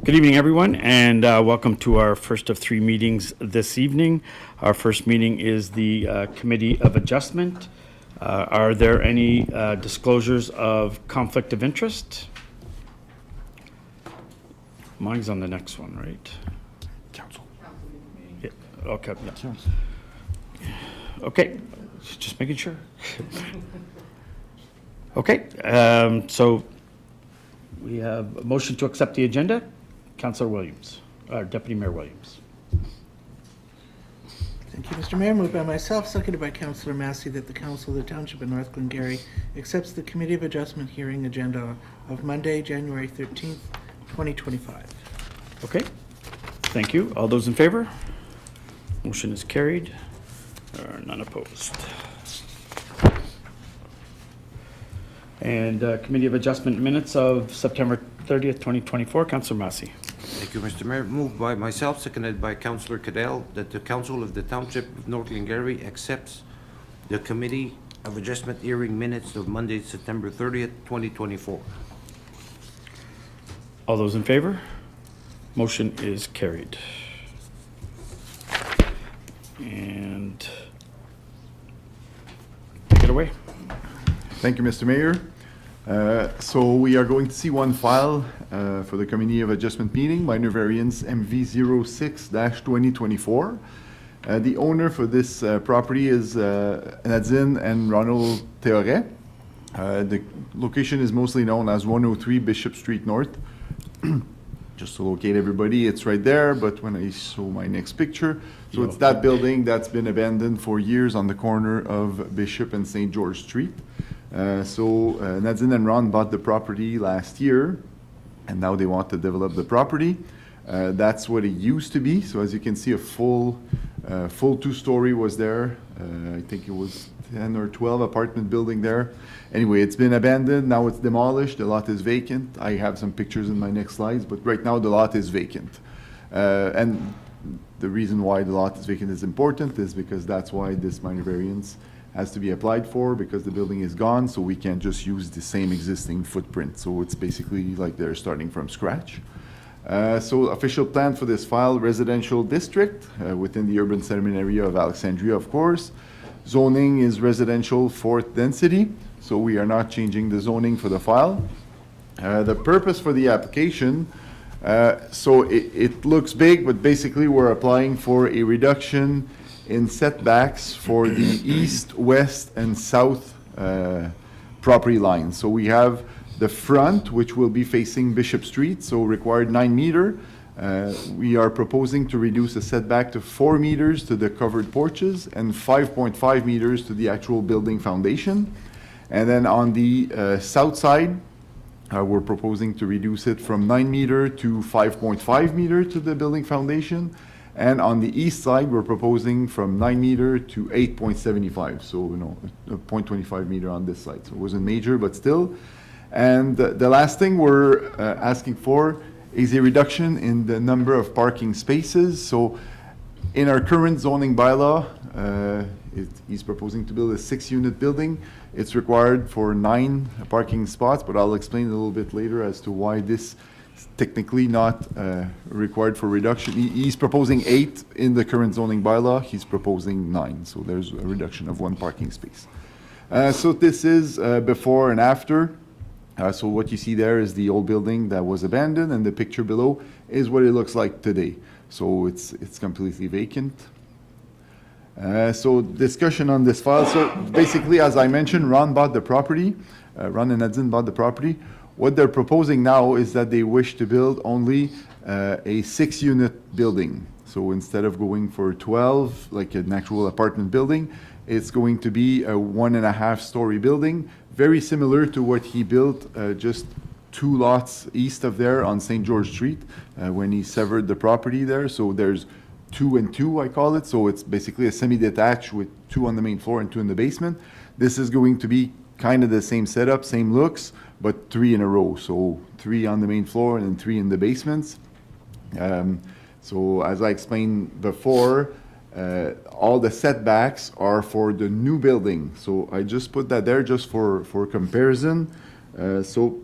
Good evening, everyone, and welcome to our first of three meetings this evening. Our first meeting is the Committee of Adjustment. Are there any disclosures of conflict of interest? Mine's on the next one, right? Council. Yeah, okay, yeah. Okay, just making sure. Okay, so we have a motion to accept the agenda. Councillor Williams, Deputy Mayor Williams. Thank you, Mr. Mayor. Moved by myself, seconded by Councillor Massey, that the Council of the Township of North Glengarry accepts the Committee of Adjustment hearing agenda of Monday, January 13th, 2025. Okay, thank you. All those in favor? Motion is carried. None opposed. And Committee of Adjustment minutes of September 30th, 2024. Councillor Massey. Thank you, Mr. Mayor. Moved by myself, seconded by Councillor Cadell, that the Council of the Township of North Glengarry accepts the Committee of Adjustment hearing minutes of Monday, September 30th, 2024. All those in favor? Motion is carried. And take it away. Thank you, Mr. Mayor. So we are going to see one file for the Committee of Adjustment meeting, minor variance MV06-2024. The owner for this property is Nadine and Ronald Théoret. The location is mostly known as 103 Bishop Street North. Just to locate everybody, it's right there, but when I show my next picture, so it's that building that's been abandoned for years on the corner of Bishop and St. George Street. Nadine and Ron bought the property last year, and now they want to develop the property. That's what it used to be. So as you can see, a full two-story was there. I think it was 10 or 12 apartment building there. Anyway, it's been abandoned. Now it's demolished. The lot is vacant. I have some pictures in my next slides, but right now the lot is vacant. And the reason why the lot is vacant is important is because that's why this minor variance has to be applied for, because the building is gone, so we can't just use the same existing footprint. So it's basically like they're starting from scratch. So official plan for this file: residential district within the urban settlement area of Alexandria, of course. Zoning is residential fourth density, so we are not changing the zoning for the file. The purpose for the application, so it looks big, but basically we're applying for a reduction in setbacks for the east, west, and south property lines. So we have the front, which will be facing Bishop Street, so required 9 meter. We are proposing to reduce the setback to 4 meters to the covered porches and 5.5 meters to the actual building foundation. And then on the south side, we're proposing to reduce it from 9 meter to 5.5 meter to the building foundation. And on the east side, we're proposing from 9 meter to 8.75. So, a 0.25 meter on this side. So it wasn't major, but still. And the last thing we're asking for is a reduction in the number of parking spaces. So in our current zoning bylaw, he's proposing to build a 6-unit building. It's required for 9 parking spots, but I'll explain a little bit later as to why this technically not required for reduction. He's proposing 8 in the current zoning bylaw. He's proposing 9, so there's a reduction of 1 parking space. So this is before and after. So what you see there is the old building that was abandoned, and the picture below is what it looks like today. So it's completely vacant. So discussion on this file. So basically, as I mentioned, Ron bought the property. Ron and Nadine bought the property. What they're proposing now is that they wish to build only a 6-unit building. So instead of going for 12, like an actual apartment building, it's going to be a 1.5-story building, very similar to what he built just 2 lots east of there on St. George Street when he severed the property there. So there's 2 and 2, I call it. So it's basically a semi-detached with 2 on the main floor and 2 in the basement. This is going to be kind of the same setup, same looks, but 3 in a row. So 3 on the main floor and then 3 in the basements. So as I explained before, all the setbacks are for the new building. So I just put that there just for comparison. So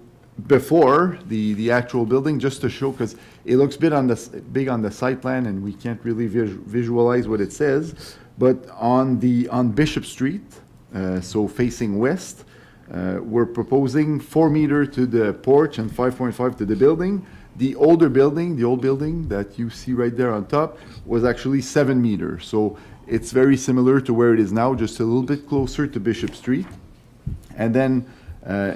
before the actual building, just to show, because it looks big on the site plan, and we can't really visualize what it says. But on Bishop Street, so facing west, we're proposing 4 meter to the porch and 5.5 to the building. The older building, the old building that you see right there on top, was actually 7 meters. So it's very similar to where it is now, just a little bit closer to Bishop Street. And then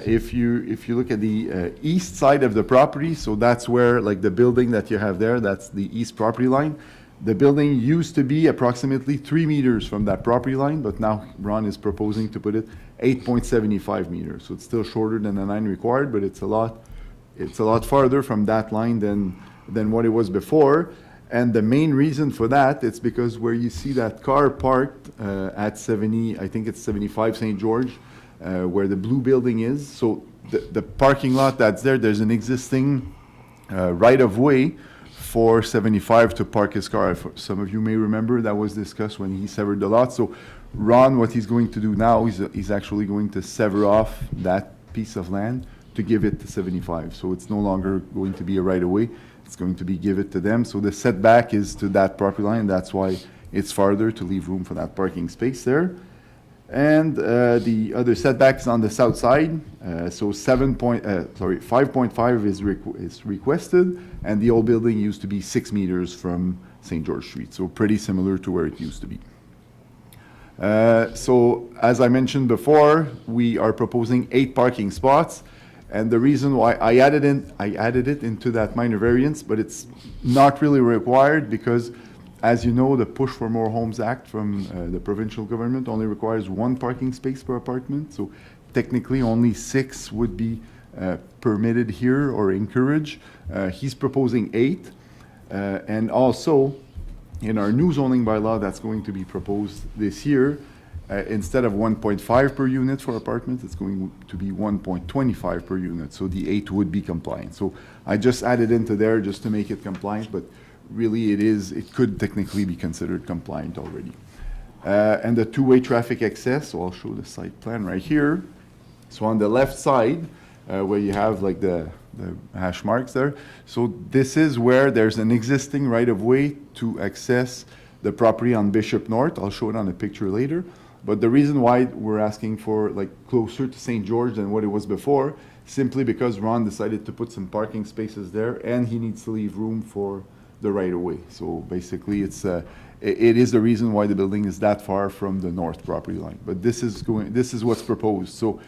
if you look at the east side of the property, so that's where, like, the building that you have there, that's the east property line. The building used to be approximately 3 meters from that property line, but now Ron is proposing to put it 8.75 meters. So it's still shorter than the 9 required, but it's a lot farther from that line than what it was before. And the main reason for that, it's because where you see that car parked at 70, I think it's 75 St. George, where the blue building is. So the parking lot that's there, there's an existing right-of-way for 75 to park his car. Some of you may remember that was discussed when he severed the lot. So Ron, what he's going to do now, he's actually going to sever off that piece of land to give it to 75. So it's no longer going to be a right-of-way. It's going to be give it to them. So the setback is to that property line. That's why it's farther, to leave room for that parking space there. And the other setbacks on the south side, so 5.5 is requested, and the old building used to be 6 meters from St. George Street, so pretty similar to where it used to be. So as I mentioned before, we are proposing 8 parking spots, and the reason why I added it into that minor variance, but it's not really required because, as you know, the Push for More Homes Act from the provincial government only requires 1 parking space per apartment. So technically only 6 would be permitted here or encouraged. He's proposing 8. And also, in our new zoning bylaw that's going to be proposed this year, instead of 1.5 per unit for apartments, it's going to be 1.25 per unit. So the 8 would be compliant. So I just added into there just to make it compliant, but really it could technically be considered compliant already. And the two-way traffic access, so I'll show the site plan right here. So on the left side, where you have like the hash marks there, so this is where there's an existing right-of-way to access the property on Bishop North. I'll show it on a picture later. But the reason why we're asking for like closer to St. George than what it was before, simply because Ron decided to put some parking spaces there, and he needs to leave room for the right-of-way. So basically, it is the reason why the building is that far from the north property line. But this is what's proposed. So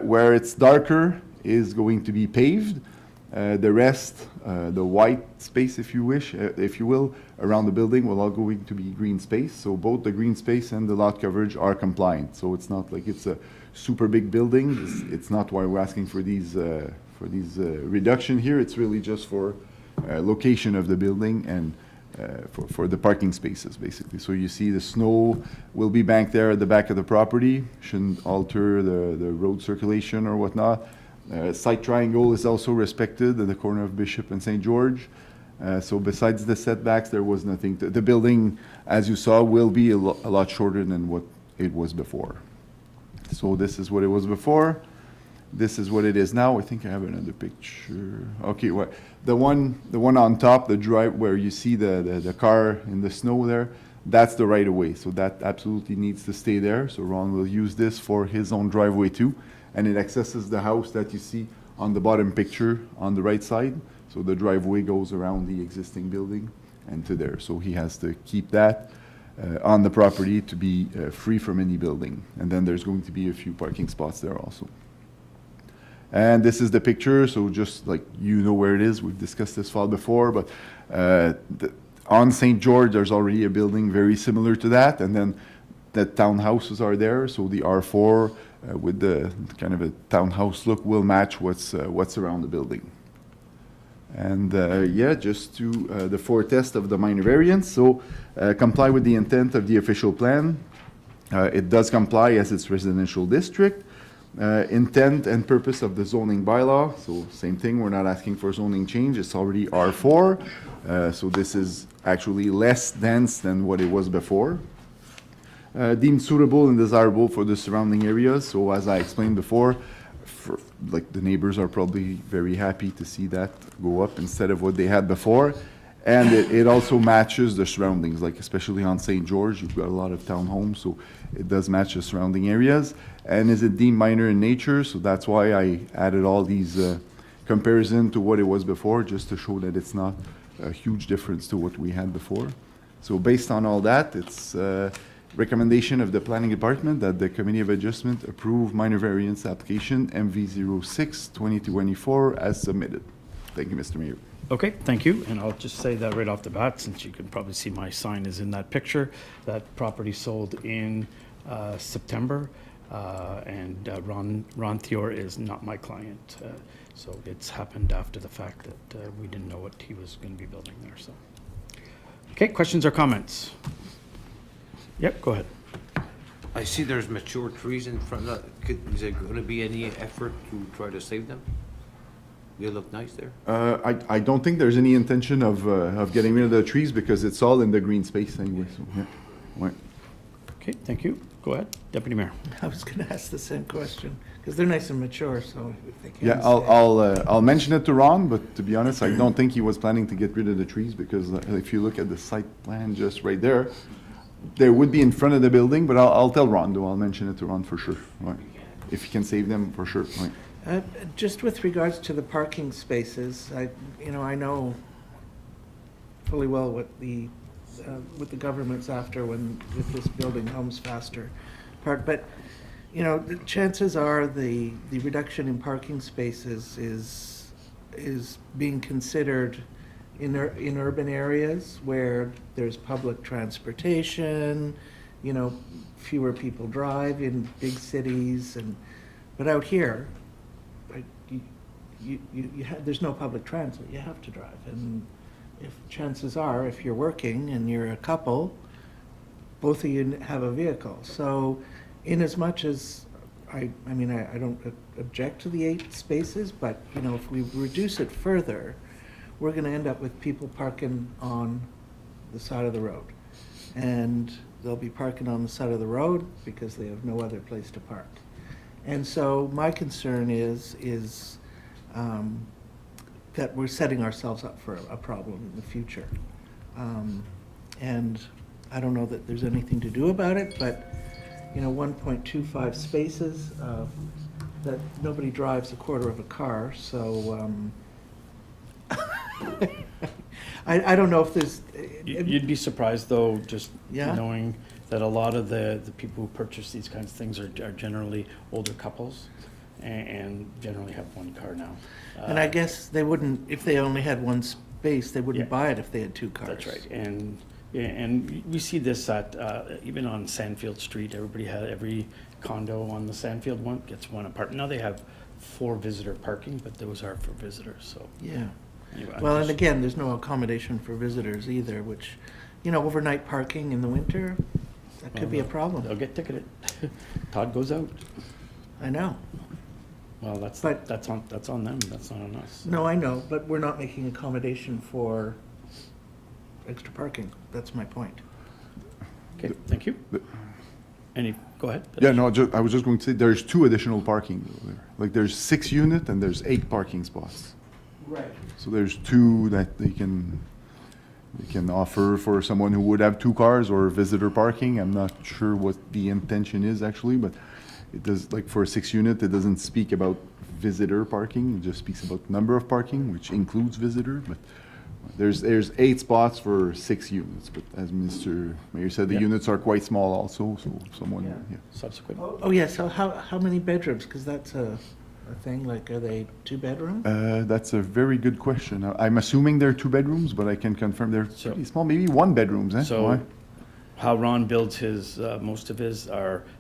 where it's darker is going to be paved. The rest, the white space, if you wish, if you will, around the building will all going to be green space. So both the green space and the lot coverage are compliant. So it's not like it's a super big building. It's not why we're asking for these reduction here. It's really just for location of the building and for the parking spaces, basically. So you see the snow will be banked there at the back of the property. Shouldn't alter the road circulation or whatnot. Site triangle is also respected at the corner of Bishop and St. George. So besides the setbacks, there was nothing. The building, as you saw, will be a lot shorter than what it was before. So this is what it was before. This is what it is now. I think I have another picture. Okay, well, the one on top, the drive where you see the car in the snow there, that's the right of way. So that absolutely needs to stay there. So Ron will use this for his own driveway too. And it accesses the house that you see on the bottom picture on the right side. So the driveway goes around the existing building and to there. So he has to keep that on the property to be free from any building. And then there's going to be a few parking spots there also. And this is the picture, so just like you know where it is. We've discussed this file before, but on St. George, there's already a building very similar to that, and then the townhouses are there, so the R4 with the kind of a townhouse look will match what's around the building. And yeah, just to the foretest of the minor variance, so comply with the intent of the official plan. It does comply as its residential district. Intent and purpose of the zoning bylaw, so same thing, we're not asking for zoning change, it's already R4, so this is actually less dense than what it was before. Deemed suitable and desirable for the surrounding areas, so as I explained before, like the neighbors are probably very happy to see that go up instead of what they had before. And it also matches the surroundings, like especially on St. George, you've got a lot of townhomes, so it does match the surrounding areas. And is it deemed minor in nature? So that's why I added all these comparison to what it was before, just to show that it's not a huge difference to what we had before. So based on all that, it's recommendation of the planning department that the Committee of Adjustment approve minor variance application MV06-2024 as submitted. Thank you, Mr. Mayor. Okay, thank you. And I'll just say that right off the bat, since you can probably see my sign is in that picture. That property sold in September, and Ron Thior is not my client. So it's happened after the fact that we didn't know what he was going to be building there, so. Okay, questions or comments? Yep, go ahead. I see there's mature trees in front of, is there gonna be any effort to try to save them? They look nice there. I don't think there's any intention of getting rid of the trees because it's all in the green space anyway, so, yeah. Right. Okay, thank you. Go ahead, Deputy Mayor. I was going to ask the same question, because they're nice and mature, so if they can Yeah, stay. I'll mention it to Ron, but to be honest, I don't think he was planning to get rid of the trees because if you look at the site plan just right there, they would be in front of the building, but I'll tell Ron, though, I'll mention it to Ron for sure, right? If he can save them, for sure, right? Just with regards to the parking spaces, I know fully well what the government's after with this building homes faster part, but, the chances are the reduction in parking spaces is being considered in urban areas where there's public transportation, fewer people drive in big cities, but out here, there's no public transit, you have to drive. And if chances are, if you're working and you're a couple, both of you have a vehicle. So in as much as, I don't object to the 8 spaces, but, if we reduce it further, we're gonna end up with people parking on the side of the road. And they'll be parking on the side of the road because they have no other place to park. And so my concern is that we're setting ourselves up for a problem in the future. And I don't know that there's anything to do about it, but, 1.25 spaces, that nobody drives a quarter of a car, so, I don't know if there's. You'd be surprised, though, just Yeah? knowing that a lot of the people who purchase these kinds of things are generally older couples and generally have one car now. And I guess they wouldn't, if they only had one space, they wouldn't Yeah. buy it if they had 2 cars. That's right. And we see this at, even on Sandfield Street, every condo on the Sandfield one gets one apartment. Now they have 4 visitor parking, but those are for visitors, so. Yeah. Anyway, Well, and again, there's no accommodation for visitors either, which, overnight parking in the winter, that could be a They'll problem. get ticketed. Todd goes out. I know. Well, that's But- on them, that's not on us. No, I know, but we're not making accommodation for extra parking. That's my point. Okay, thank you. Go ahead. Yeah, no, I was just going to say, there's 2 additional parking there. Like, there's 6 unit and there's 8 parking spots. Right. So there's 2 that they can offer for someone who would have 2 cars or visitor parking. I'm not sure what the intention is actually, but it does, like for a 6 unit, it doesn't speak about visitor parking. It just speaks about number of parking, which includes visitor, but there's 8 spots for 6 units. But as Mr. Mayor said, the Yeah. units are quite small also, so someone, yeah. Subsequent. Oh, yeah, so how many bedrooms? Because that's a thing, like, are they 2-bedroom? That's a very good question. I'm assuming they're 2 bedrooms, but I can confirm they're So- pretty small, maybe 1 bedrooms, eh? So- Why? How Ron builds his, most of his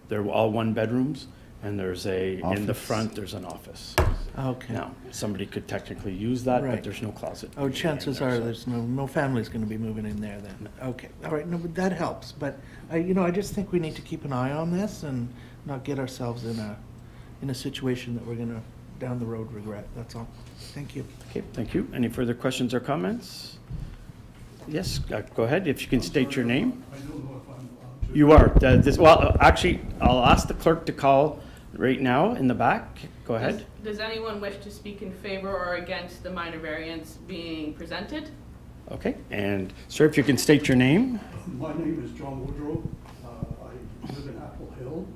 they're all 1 bedrooms, and there's in the Office. front, there's an office. Okay. Now, somebody could technically use that, but Right. there's no closet. Oh, chances are so- there's no family's gonna be moving in there then. Okay, all right, no, but that helps, but I just think we need to keep an eye on this and not get ourselves in a situation that we're gonna, down the road, regret, that's all. Thank you. Okay, thank you. Any further questions or comments? Yes, go ahead, if you can state your name. I don't know if I'm allowed to. You are. Well, actually, I'll ask the clerk to call right now in the back. Go ahead. Does anyone wish to speak in favor or against the minor variance being presented? Okay, and sir, if you can state your name. My name is John Woodrow. I live in Apple Hill.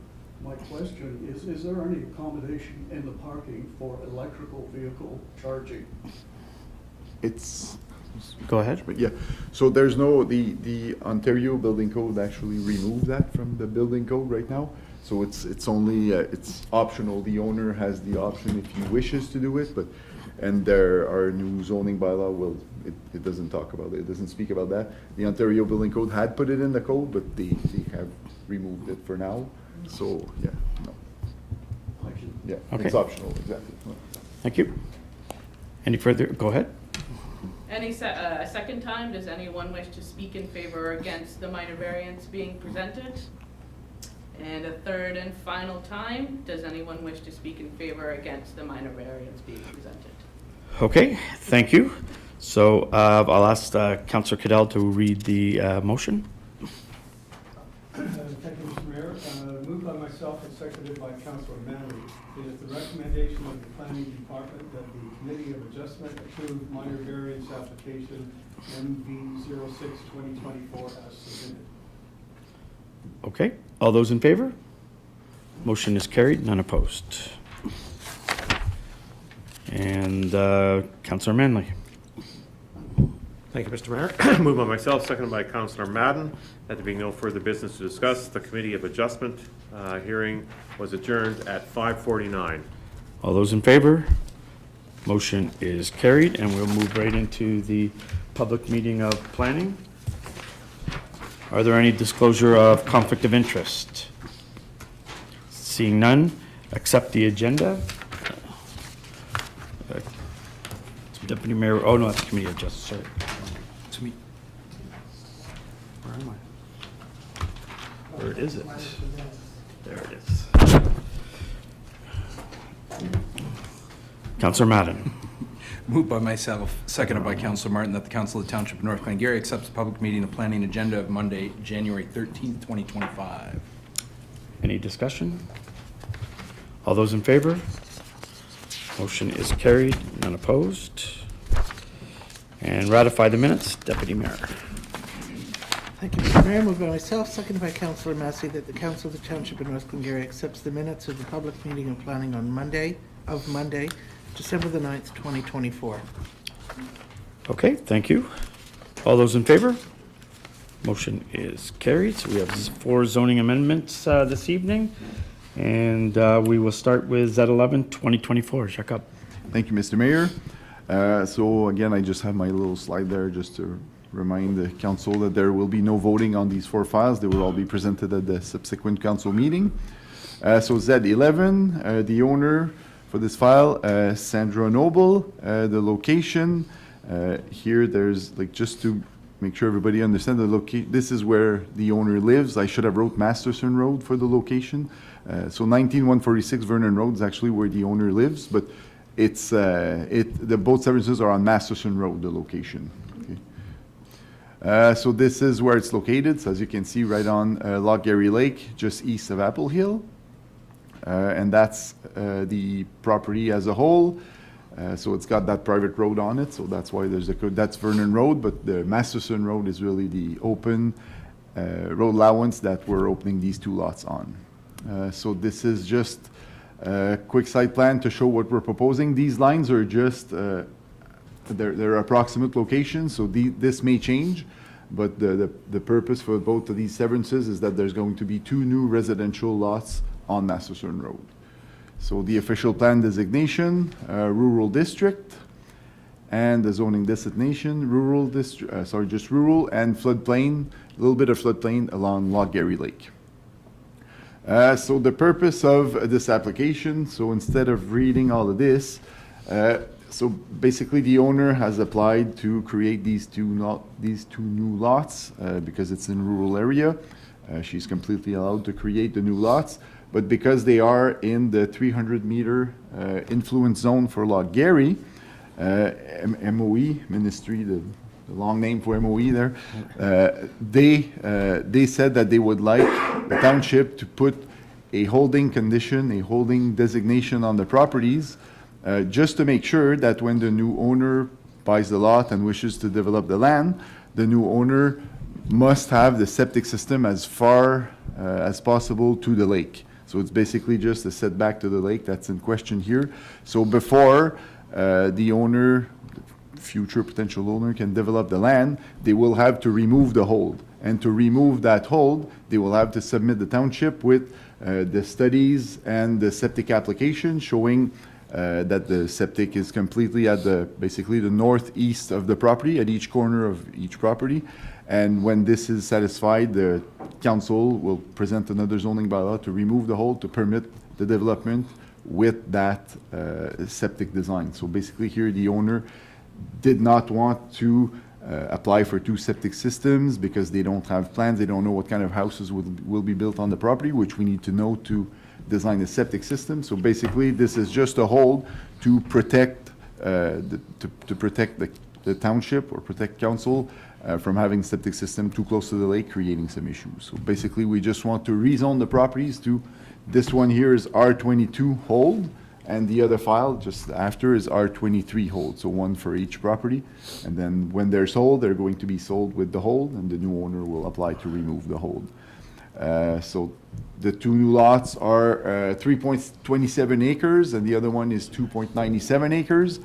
My question is there any accommodation in the parking for electrical vehicle charging? It's, Go ahead. but yeah, so there's no, the Ontario Building Code actually removed that from the building code right now. So it's only, it's optional. The owner has the option if he wishes to do it, but, and there are new zoning bylaw, well, it doesn't talk about it. It doesn't speak about that. The Ontario Building Code had put it in the code, but they have removed it for now. So, yeah, no, Thank you. yeah, Okay. it's optional, exactly. Thank you. Any further? Go ahead. A second time, does anyone wish to speak in favor or against the minor variance being presented? And a third and final time, does anyone wish to speak in favor or against the minor variance being presented? Okay, thank you. So I'll ask Councillor Cadell to read the motion. Thank you, Mr. Mayor. Moved by myself and seconded by Councillor Manley. It is the recommendation of the planning department that the committee of adjustment approve minor variance application MV 06-2024 as submitted. Okay, all those in favor? Motion is carried, none opposed. And Councillor Manley. Thank you, Mr. Mayor. Moved by myself, seconded by Councillor Madden, that there be no further business to discuss. The Committee of Adjustment hearing was adjourned at 5:49. All those in favor? Motion is carried, and we'll move right into the public meeting of planning. Are there any disclosure of conflict of interest? Seeing none, accept the agenda. Deputy Mayor, oh no, that's Committee of Justice, sorry. It's me. Where am I? Where is it? There it is. Councillor Madden. Moved by myself, seconded by Councillor Martin, that the Council of the Township of North Glengarry accepts the public meeting and planning agenda of Monday, January 13th, 2025. Any discussion? All those in favor? Motion is carried, none opposed. And ratify the minutes, Deputy Mayor. Thank you, Mr. Mayor. Moved by myself, seconded by Councillor Massey, that the Council of the Township of North Glengarry accepts the minutes of the public meeting and planning on Monday, December the 9th, 2024. Okay, thank you. All those in favor? Motion is carried. So we have 4 zoning amendments this evening. And we will start with Z11, 2024. Jacob. Thank you, Mr. Mayor. So again, I just have my little slide there just to remind the council that there will be no voting on these 4 files. They will all be presented at the subsequent council meeting. So Z11, the owner for this file, Sandra Noble. The location, here there's like, just to make sure everybody understands the location, this is where the owner lives. I should have wrote Masterson Road for the location. So 19146 Vernon Road is actually where the owner lives, but it's, the both severances are on Masterson Road, the location. Okay. So this is where it's located. So as you can see, right on Loch Garry Lake, just east of Apple Hill. And that's the property as a whole. So it's got that private road on it, so that's why there's a code. That's Vernon Road, but the Masterson Road is really the open road allowance that we're opening these 2 lots on. So this is just a quick site plan to show what we're proposing. These lines are just, they're approximate locations, so this may change, but the purpose for both of these severances is that there's going to be 2 new residential lots on Masterson Road. So the official plan designation, rural district, and the zoning designation, rural district, just rural, and floodplain, a little bit of floodplain along Loch Garry Lake. So the purpose of this application, so instead of reading all of this, so basically the owner has applied to create these two new lots because it's in rural area. She's completely allowed to create the new lots, but because they are in the 300-meter influence zone for Loch Garry, MOE, Ministry, the long name for MOE there, they said that they would like the township to put a holding condition, a holding designation on the properties, just to make sure that when the new owner buys the lot and wishes to develop the land, the new owner must have the septic system as far as possible to the lake. So it's basically just a setback to the lake that's in question here. So before the owner, future potential owner, can develop the land, they will have to remove the hold. And to remove that hold, they will have to submit the township with the studies and the septic application showing that the septic is completely at basically the northeast of the property, at each corner of each property. And when this is satisfied, the council will present another zoning bylaw to remove the hold to permit the development with that septic design. So basically here, the owner did not want to apply for 2 septic systems because they don't have plans, they don't know what kind of houses will be built on the property, which we need to know to design a septic system. So basically, this is just a hold to protect the township or protect council from having septic system too close to the lake, creating some issues. So basically, we just want to rezone the properties to, this one here is R22 hold, and the other file just after is R23 hold, so one for each property. And then when they're sold, they're going to be sold with the hold, and the new owner will apply to remove the hold. So the 2 new lots are 3.27 acres, and the other one is 2.97 acres.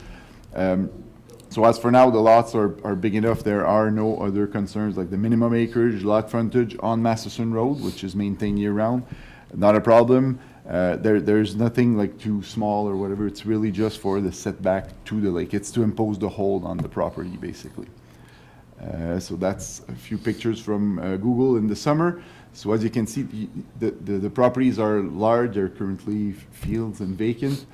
So as for now, the lots are big enough. There are no other concerns like the minimum acreage, lot frontage on Masterson Road, which is maintained year-round. Not a problem. There's nothing like too small or whatever. It's really just for the setback to the lake. It's to impose the hold on the property, basically. So that's a few pictures from Google in the summer. So as you can see, the properties are large. They're currently fields and vacant.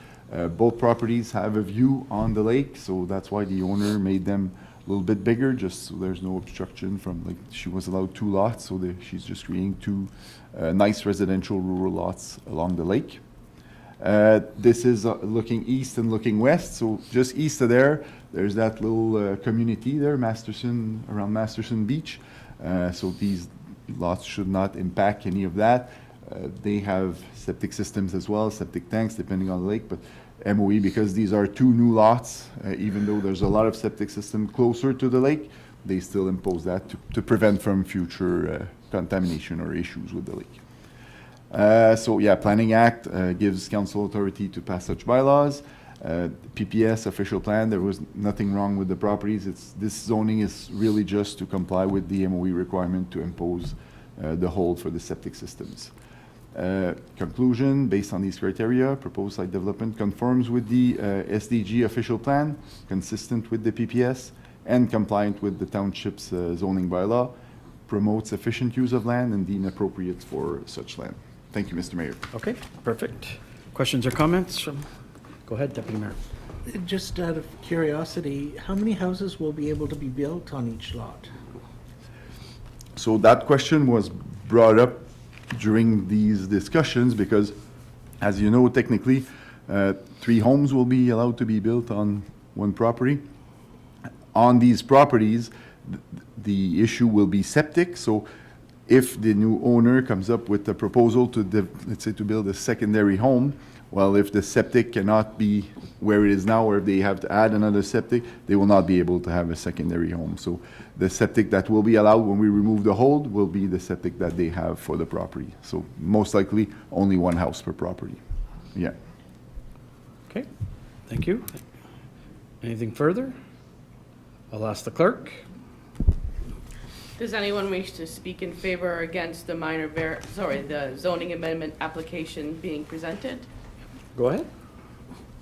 Both properties have a view on the lake, so that's why the owner made them a little bit bigger, just so there's no obstruction from, like, she was allowed 2 lots, so she's just creating 2 nice residential rural lots along the lake. This is looking east and looking west, so just east of there, there's that little community there, Masterson, around Masterson Beach. So these lots should not impact any of that. They have septic systems as well, septic tanks, depending on the lake, but MOE, because these are 2 new lots, even though there's a lot of septic system closer to the lake, they still impose that to prevent from future contamination or issues with the lake. So yeah, Planning Act gives council authority to pass such bylaws. PPS official plan, there was nothing wrong with the properties. This zoning is really just to comply with the MOE requirement to impose the hold for the septic systems. Conclusion, based on these criteria, proposed site development conforms with the SDG official plan, consistent with the PPS, and compliant with the township's zoning bylaw, promotes efficient use of land and deemed appropriate for such land. Thank you, Mr. Mayor. Okay, perfect. Questions or comments from, go ahead, Deputy Mayor. Just out of curiosity, how many houses will be able to be built on each lot? So that question was brought up during these discussions because, as you know, technically, 3 homes will be allowed to be built on one property. On these properties, the issue will be septic. So if the new owner comes up with a proposal to, let's say, to build a secondary home, well, if the septic cannot be where it is now, or if they have to add another septic, they will not be able to have a secondary home. So the septic that will be allowed when we remove the hold will be the septic that they have for the property. So most likely, only 1 house per property. Yeah. Okay, thank you. Anything further? I'll ask the clerk. Does anyone wish to speak in favor or against the the zoning amendment application being presented? Go ahead.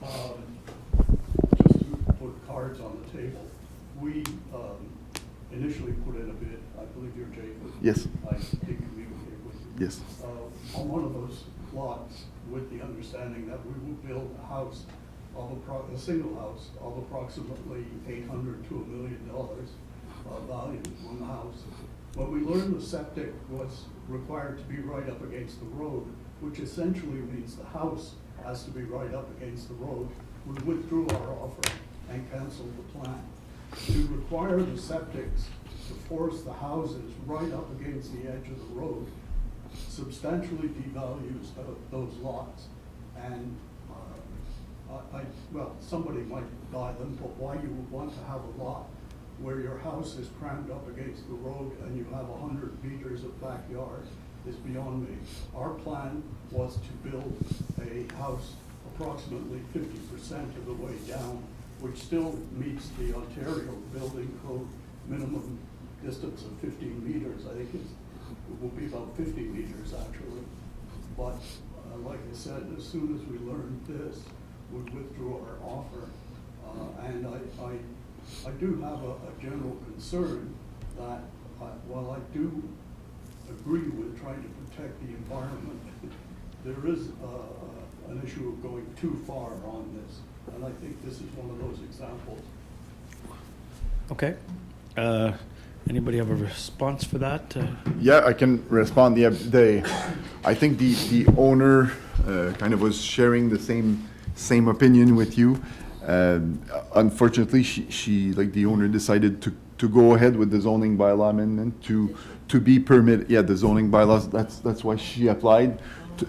Just to put cards on the table, we initially put in a bid, I believe you're Jacob. Yes. I did communicate with you. Yes. On one of those lots, with the understanding that we will build a house, a single house of approximately $800 to $1 million value on the house. When we learned the septic was required to be right up against the road, which essentially means the house has to be right up against the road, we withdrew our offer and canceled the plan. To require the septics to force the houses right up against the edge of the road substantially devalues those lots. And well, somebody might buy them, but why you would want to have a lot where your house is crammed up against the road and you have 100 meters of backyard is beyond me. Our plan was to build a house approximately 50% of the way down, which still meets the Ontario Building Code minimum distance of 15 meters. I think it will be about 50 meters actually. But like I said, as soon as we learned this, we withdrew our offer. And I do have a general concern that while I do agree with trying to protect the environment, there is an issue of going too far on this. And I think this is one of those examples. Okay. Anybody have a response for that? Yeah, I can respond. Yeah, I think the owner kind of was sharing the same opinion with you. Unfortunately, she like the owner decided to go ahead with the zoning bylaw amendment to be permitted. Yeah, the zoning bylaws. That's why she applied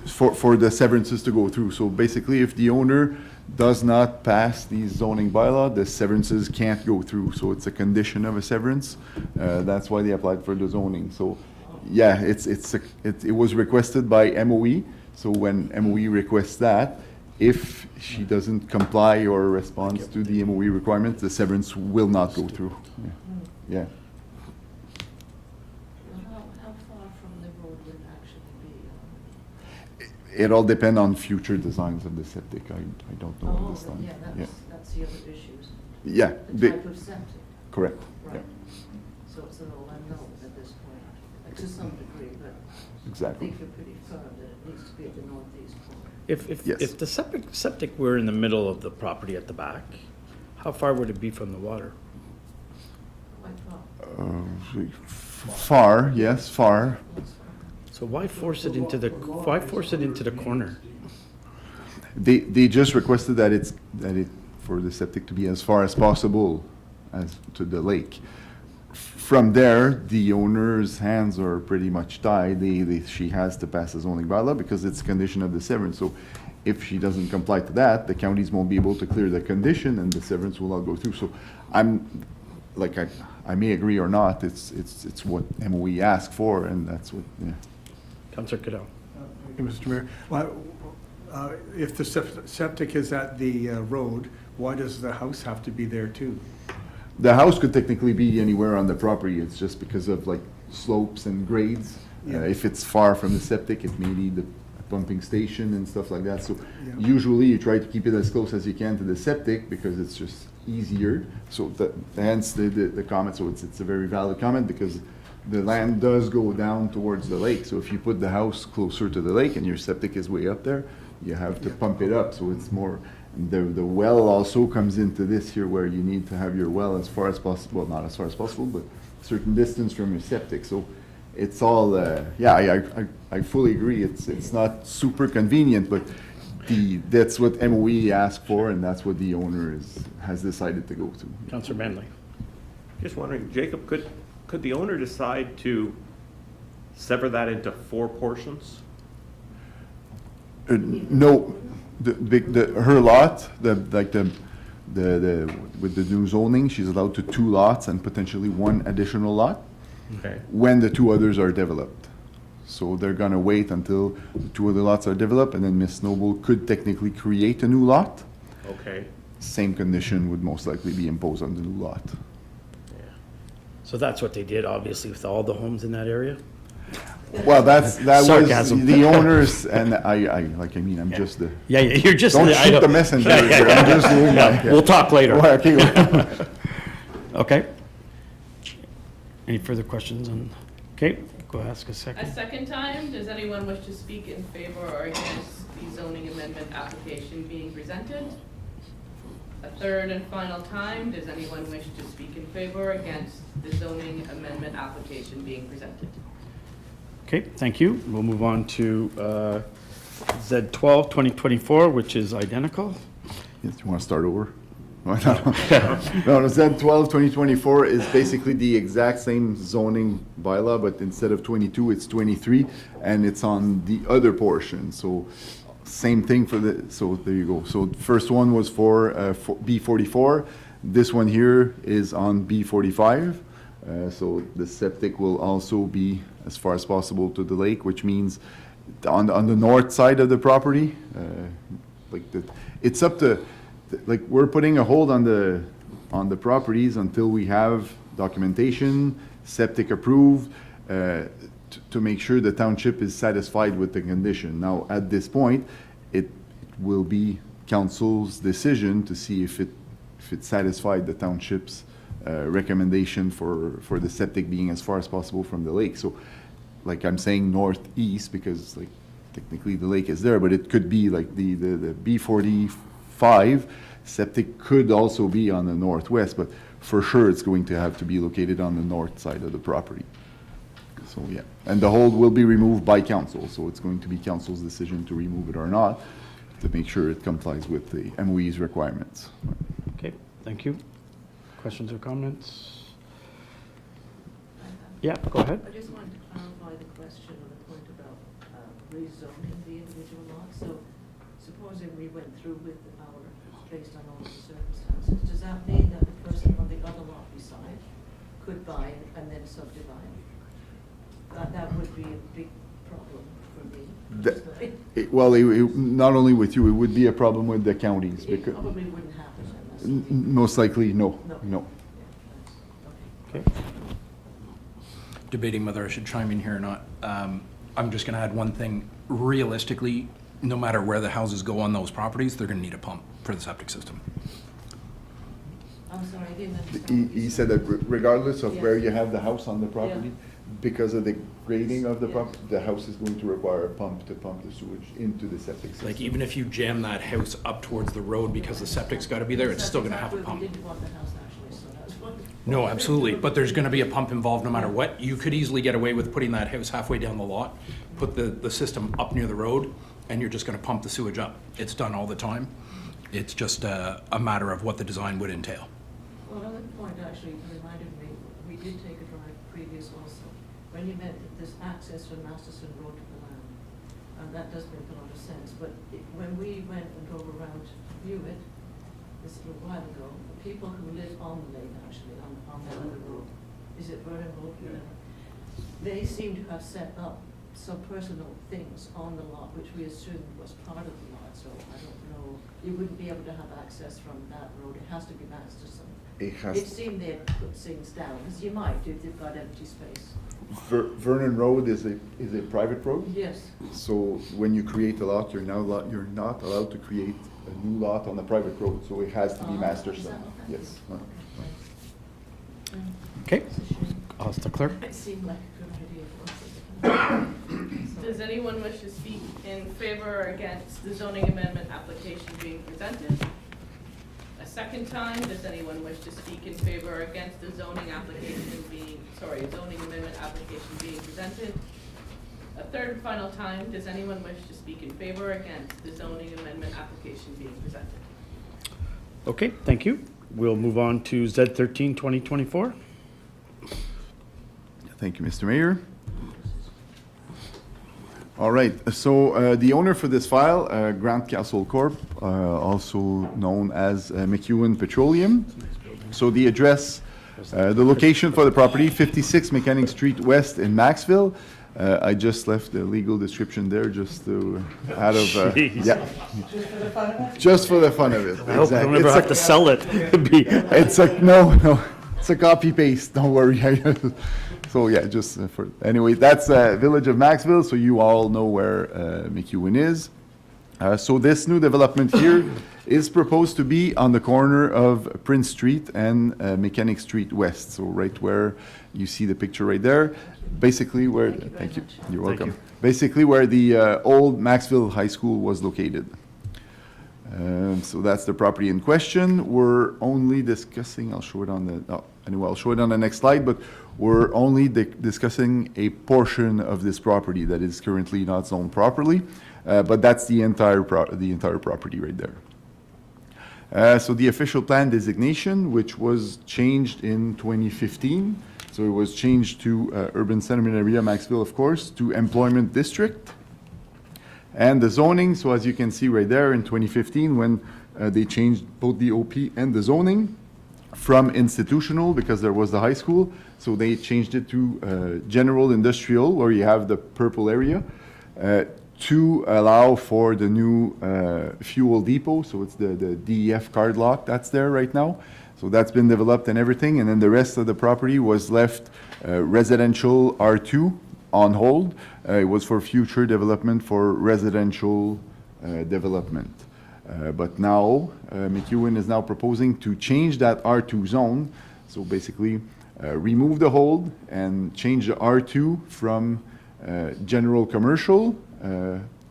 for the severances to go through. So basically, if the owner does not pass the zoning bylaw, the severances can't go through. So it's a condition of a severance. That's why they applied for the zoning. So yeah, it was requested by MOE. So when MOE requests that, if she doesn't comply or responds to the MOE requirements, the severance will not go through. Yeah. How far from the road would it actually be? It all depends on future designs of the septic. I don't know at this time. Yeah, that's the other issues. Yeah. The type of septic, Correct. right? Yeah. So it's an unknown at this point, to some degree, but I Exactly. think you're pretty firm that it needs to be at the northeast corner. If the septic were in the middle of the property at the back, how far would it be from the water? Quite far. Far, yes, far. That's far. So why force it into the corner? They just requested that for the septic to be as far as possible as to the lake. From there, the owner's hands are pretty much tied. She has to pass the zoning bylaw because it's a condition of the severance. So if she doesn't comply to that, the counties won't be able to clear the condition and the severance will not go through. So I may agree or not, it's what MOE asked for and that's what, yeah. Councillor Cadell. Thank you, Mr. Mayor. Well, if the septic is at the road, why does the house have to be there too? The house could technically be anywhere on the property. It's just because of like slopes and grades. Yeah. If it's far from the septic, it may need the pumping station and stuff like that. So Yeah. usually you try to keep it as close as you can to the septic because it's just easier. So hence the comment. So it's a very valid comment because the land does go down towards the lake. So if you put the house closer to the lake and your septic is way up there, you have to pump it up. So it's more. The well also comes into this here where you need to have your well as far as possible, well, not as far as possible, but a certain distance from your septic. So it's all, I fully agree. It's not super convenient, but that's what MOE asked for and that's what the owner has decided to go to. Councillor Manley. Just wondering, Jacob, could the owner decide to sever that into 4 portions? No, her lot, with the new zoning, she's allowed to 2 lots and potentially 1 additional lot Okay. when the 2 others are developed. So they're gonna wait until the 2 other lots are developed and then Miss Noble could technically create a new lot. Okay. Same condition would most likely be imposed on the new lot. Yeah. So that's what they did, obviously, with all the homes in that area? Well, that was Sarcasm. the owners and I'm just the, Yeah, you're just. don't I shoot know. the messenger Yeah, yeah, here. I'm just doing my. We'll talk later. Well, okay, go. Okay. Any further questions on, okay, go ask a A second. second time, does anyone wish to speak in favor or against the zoning amendment application being presented? A third and final time, does anyone wish to speak in favor or against the zoning amendment application being presented? Okay, thank you. We'll move on to Z12, 2024, which is identical. Yes, you want to start over? No, no, Z 12, 2024 is basically the exact same zoning bylaw, but instead of 22, it's 23, and it's on the other portion. So same thing for so there you go. So the first one was for B44. This one here is on B45. So the septic will also be as far as possible to the lake, which means on the north side of the property, it's up to, like, we're putting a hold on the properties until we have documentation, septic approved, to make sure the township is satisfied with the condition. Now, at this point, it will be council's decision to see if it satisfied the township's recommendation for the septic being as far as possible from the lake. So, like I'm saying northeast, because like technically the lake is there, but it could be like the B45 septic could also be on the northwest, but for sure it's going to have to be located on the north side of the property. So yeah, and the hold will be removed by council, so it's going to be council's decision to remove it or not, to make sure it complies with the MOE's requirements. Okay, thank you. Questions or comments? Yeah, go ahead. I just wanted to clarify the question or the point about rezoning the individual lots. So supposing we went through with our, based on all the circumstances, does that mean that the person on the other lot beside could buy and then subdivide? That would be a big problem for me. personally. Not only with you, it would be a problem with the counties. It because probably wouldn't happen unless. most likely, no. Yeah, that's- Okay. Debating whether I should chime in here or not. I'm just going to add one thing. Realistically, no matter where the houses go on those properties, they're going to need a pump for the septic system. I'm sorry, I didn't understand. He said that regardless of Yes. where you have the house on the property, because of the grading of the Yes. property, the house is going to require a pump to pump the sewage into the septic system. Like, even if you jam that house up towards the road because the septic's got to be there, it's still going to have a pump. We didn't want the house actually, so that's what. No, absolutely, but there's gonna be a pump involved no matter what. You could easily get away with putting that house halfway down the lot, put the system up near the road, and you're just gonna pump the sewage up. It's done all the time. It's just a matter of what the design would entail. Well, another point actually reminded me, we did take a drive previous also, when you meant that there's access from Masterson Road to the land. And that does make a lot of sense, but when we went and drove around to view it, this a little while ago, the people who live on the lake actually, on that other road, is it Vernon Road? Whatever, they seem to have set up some personal things on the lot, which we assumed was part of the lot, so I don't know, you wouldn't be able to have access from that road, it has to be Masterson. It seemed they'd put things down, as you might if they've got empty space. Vernon Road is a private road, Yes. so when you create a lot, you're not allowed to create a new lot on a private road, so it has to be Is Masterson. that okay? Yes. Okay, It's a shame. ask the clerk. It seemed like a good idea for us. Does anyone wish to speak in favor or against the zoning amendment application being presented? A second time, does anyone wish to speak in favor or against the zoning amendment application being presented? A third and final time, does anyone wish to speak in favor or against the zoning amendment application being presented? Okay, thank you. We'll move on to Z 13, 2024. Thank you, Mr. Mayor. All right, so the owner for this file, Grant Castle Corp., also known as McEwen Petroleum. So the address, the location for the property, 56 Mechanic Street West in Maxville. I just left the legal description there just to, out of, Jeez. yeah. Just for the fun of it. I hope I don't ever It's have to sell it. It's like, no, it's a copy paste, don't worry. So yeah, just anyway, that's Village of Maxville, so you all know where McEwen is. So this new development here is proposed to be on the corner of Prince Street and Mechanic Street West, so right where you see the picture right there. Basically where, Thank you very much. You're Thank welcome. you. Basically where the old Maxville High School was located. So that's the property in question. We're only discussing, I'll show it on the, anyway, I'll show it on the next slide, but we're only discussing a portion of this property that is currently not zoned properly, but that's the entire property right there. So the official plan designation, which was changed in 2015, so it was changed to urban settlement area, Maxville, of course, to employment district. And the zoning, so as you can see right there in 2015, when they changed both the OP and the zoning from institutional, because there was the high school, so they changed it to general industrial, where you have the purple area, to allow for the new fuel depot. So it's the DEF card lock that's there right now. So that's been developed and everything, and then the rest of the property was left residential R2 on hold. It was for future development for residential development. But now, McEwen is now proposing to change that R2 zone. So basically, remove the hold and change the R2 from general commercial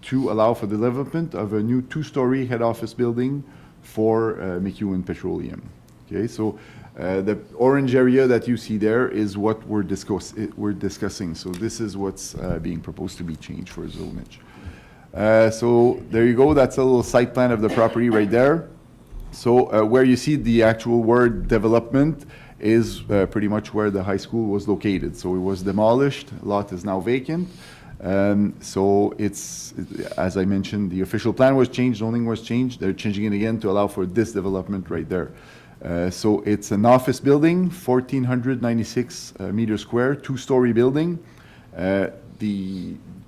to allow for the development of a new 2-story head office building for McEwen Petroleum. Okay, so the orange area that you see there is what we're discussing. So this is what's being proposed to be changed for zonage. So there you go. That's a little site plan of the property right there. So where you see the actual word development is pretty much where the high school was located. So it was demolished. Lot is now vacant. So it's, as I mentioned, the official plan was changed, zoning was changed. They're changing it again to allow for this development right there. So it's an office building, 1,496 meters square, 2-story building.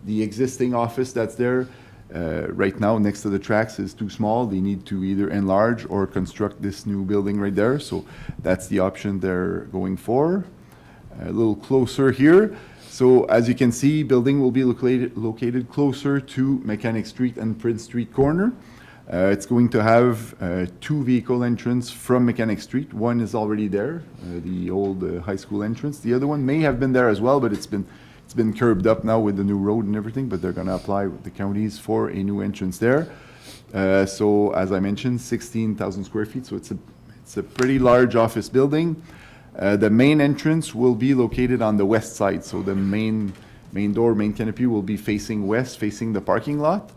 The existing office that's there right now next to the tracks is too small. They need to either enlarge or construct this new building right there. So that's the option they're going for. A little closer here. So as you can see, building will be located closer to Mechanic Street and Prince Street corner. It's going to have 2 vehicle entrance from Mechanic Street. One is already there, the old high school entrance. The other one may have been there as well, but it's been curbed up now with the new road and everything, but they're gonna apply with the counties for a new entrance there. So as I mentioned, 16,000 square feet, so it's a pretty large office building. The main entrance will be located on the west side, so the main door, main canopy will be facing west, facing the parking lot.